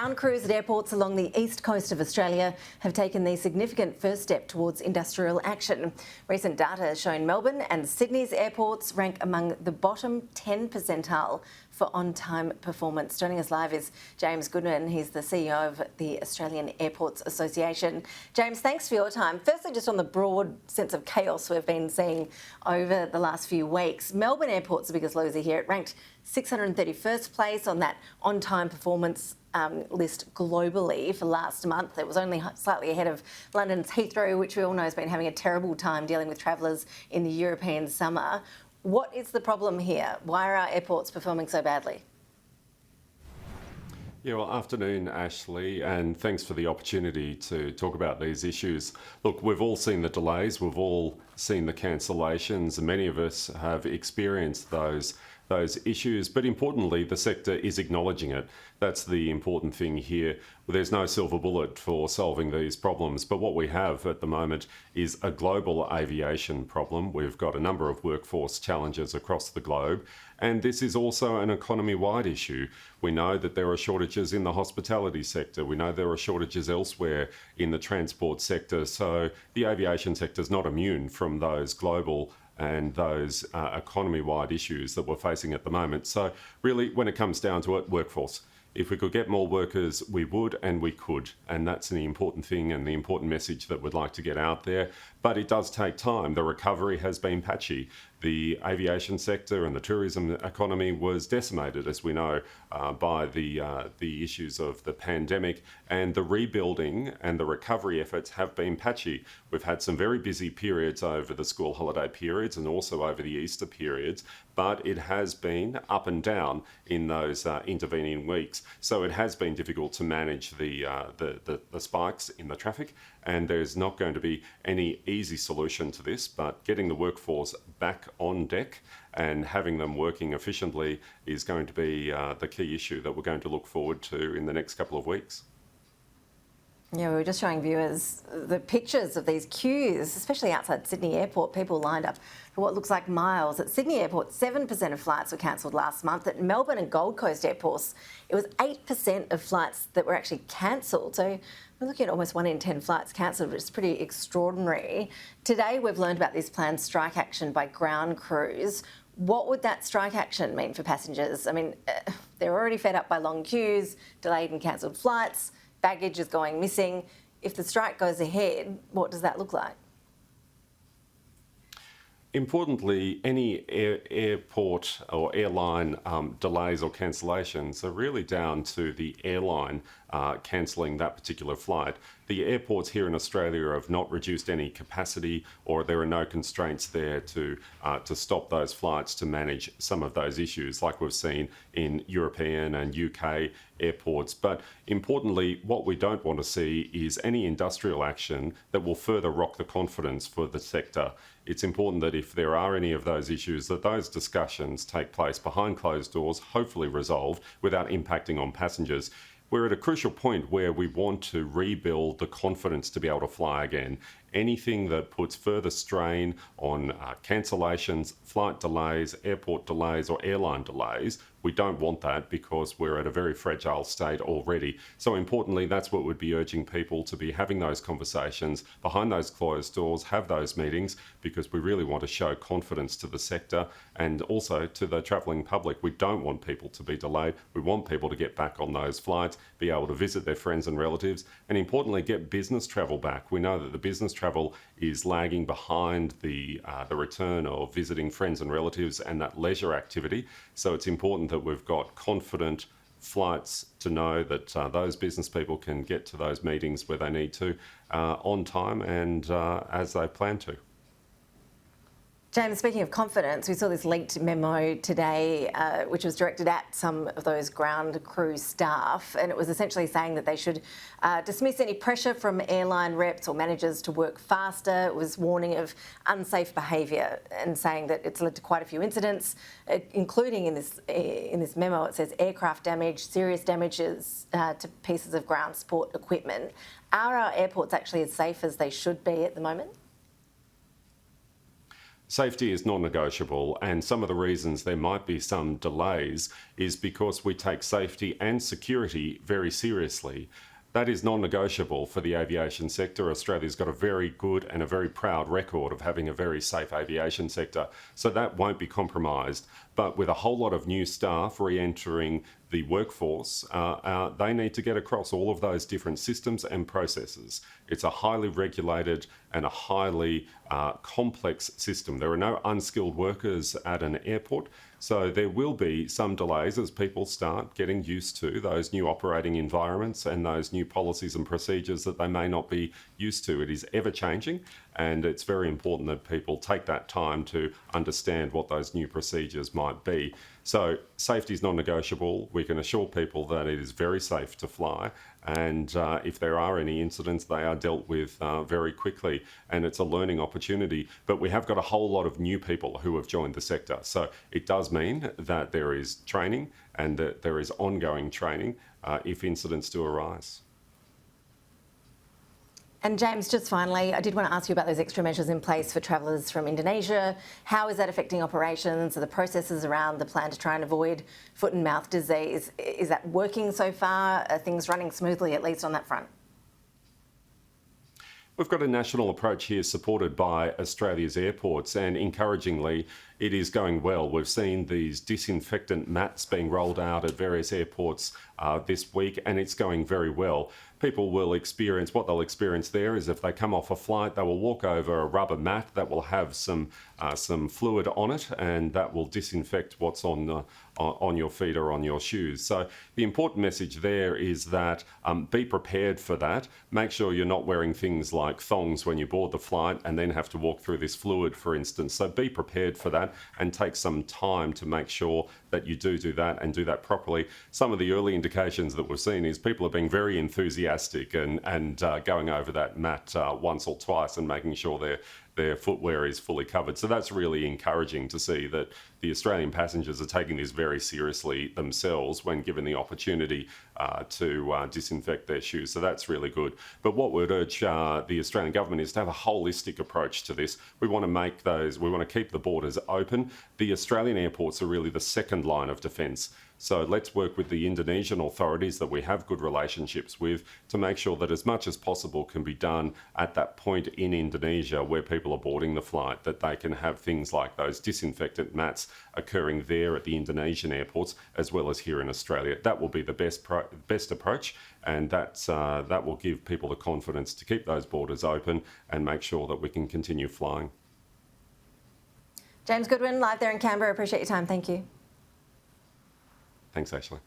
Ground crews at airports along the east coast of Australia have taken the significant first step towards industrial action. Recent data has shown Melbourne and Sydney's airports rank among the bottom 10 percentile for on-time performance. Joining us live is James Goodwin. He's the CEO of the Australian Airports Association. James, thanks for your time. Firstly, just on the broad sense of chaos we've been seeing over the last few weeks, Melbourne Airport's the biggest loser here. It ranked 631st place on that on-time performance list globally for last month. It was only slightly ahead of London's Heathrow, which we all know has been having a terrible time dealing with travellers in the European summer. What is the problem here? Why are our airports performing so badly? Yeah, well, afternoon, Ashley, and thanks for the opportunity to talk about these issues. Look, we've all seen the delays, we've all seen the cancellations, and many of us have experienced those issues, but importantly, the sector is acknowledging it. That's the important thing here. There's no silver bullet for solving these problems, but what we have at the moment is a global aviation problem. We've got a number of workforce challenges across the globe, and this is also an economy-wide issue. We know that there are shortages in the hospitality sector. We know there are shortages elsewhere in the transport sector, so the aviation sector is not immune from those global and those economy-wide issues that we're facing at the moment. So really, when it comes down to it, workforce. If we could get more workers, we would and we could. And that's the important thing and the important message that we'd like to get out there. But it does take time. The recovery has been patchy. The aviation sector and the tourism economy was decimated, as we know, by the issues of the pandemic, and the rebuilding and the recovery efforts have been patchy. We've had some very busy periods over the school holiday periods and also over the Easter periods, but it has been up and down in those intervening weeks. So it has been difficult to manage the spikes in the traffic, and there's not going to be any easy solution to this, but getting the workforce back on deck and having them working efficiently is going to be the key issue that we're going to look forward to in the next couple of weeks. Yeah, we were just showing viewers the pictures of these queues, especially outside Sydney Airport, people lined up for what looks like miles. At Sydney Airport, 7% of flights were cancelled last month. At Melbourne and Gold Coast airports, it was 8% of flights that were actually cancelled. So we're looking at almost 1 in 10 flights cancelled, which is pretty extraordinary. Today, we've learned about this planned strike action by ground crews. What would that strike action mean for passengers? I mean, they're already fed up by long queues, delayed and cancelled flights, baggage is going missing. If the strike goes ahead, what does that look like? Importantly, any airport or airline delays or cancellations are really down to the airline cancelling that particular flight. The airports here in Australia have not reduced any capacity, or there are no constraints there to stop those flights to manage some of those issues like we've seen in European and UK airports. But importantly, what we don't want to see is any industrial action that will further rock the confidence for the sector. It's important that if there are any of those issues, that those discussions take place behind closed doors, hopefully resolved without impacting on passengers. We're at a crucial point where we want to rebuild the confidence to be able to fly again. Anything that puts further strain on cancellations, flight delays, airport delays or airline delays, we don't want that because we're at a very fragile state already. So importantly, that's what we'd be urging people to be having those conversations behind those closed doors, have those meetings, because we really want to show confidence to the sector and also to the travelling public. We don't want people to be delayed. We want people to get back on those flights, be able to visit their friends and relatives, and importantly, get business travel back. We know that the business travel is lagging behind the return of visiting friends and relatives and that leisure activity. So it's important that we've got confident flights to know that those business people can get to those meetings where they need to on time and as they plan to. James, speaking of confidence, we saw this leaked memo today, which was directed at some of those ground crew staff, and it was essentially saying that they should dismiss any pressure from airline reps or managers to work faster. It was warning of unsafe behaviour and saying that it's led to quite a few incidents, including in this memo. It says aircraft damage, serious damages to pieces of ground support equipment. Are our airports actually as safe as they should be at the moment? Safety is non-negotiable, and some of the reasons there might be some delays is because we take safety and security very seriously. That is non-negotiable for the aviation sector. Australia's got a very good and a very proud record of having a very safe aviation sector, so that won't be compromised. But with a whole lot of new staff re-entering the workforce, they need to get across all of those different systems and processes. It's a highly regulated and a highly complex system. There are no unskilled workers at an airport, so there will be some delays as people start getting used to those new operating environments and those new policies and procedures that they may not be used to. It is ever changing, and it's very important that people take that time to understand what those new procedures might be. So safety is non-negotiable. We can assure people that it is very safe to fly, and if there are any incidents, they are dealt with very quickly, and it's a learning opportunity. But we have got a whole lot of new people who have joined the sector, so it does mean that there is training and that there is ongoing training if incidents do arise. And James, just finally, I did want to ask you about those extra measures in place for travellers from Indonesia. How is that affecting operations? Are the processes around the plan to try and avoid foot and mouth disease, is that working so far? Are things running smoothly, at least on that front? We've got a national approach here supported by Australia's airports, and encouragingly, it is going well. We've seen these disinfectant mats being rolled out at various airports this week, and it's going very well. People will experience, what they'll experience there is if they come off a flight, they will walk over a rubber mat that will have some fluid on it, and that will disinfect what's on your feet or on your shoes. So the important message there is that be prepared for that. Make sure you're not wearing things like thongs when you board the flight and then have to walk through this fluid, for instance. So be prepared for that and take some time to make sure that you do that and do that properly. Some of the early indications that we've seen is people are being very enthusiastic and going over that mat once or twice and making sure their footwear is fully covered. So that's really encouraging to see that the Australian passengers are taking this very seriously themselves when given the opportunity to disinfect their shoes. So that's really good. But what we'd urge the Australian government is to have a holistic approach to this. We want to keep the borders open. The Australian airports are really the second line of defence. So let's work with the Indonesian authorities that we have good relationships with to make sure that as much as possible can be done at that point in Indonesia where people are boarding the flight, that they can have things like those disinfectant mats occurring there at the Indonesian airports as well as here in Australia. That will be the best approach, and that will give people the confidence to keep those borders open and make sure that we can continue flying. James Goodwin, live there in Canberra. Appreciate your time. Thank you. Thanks, Ashley.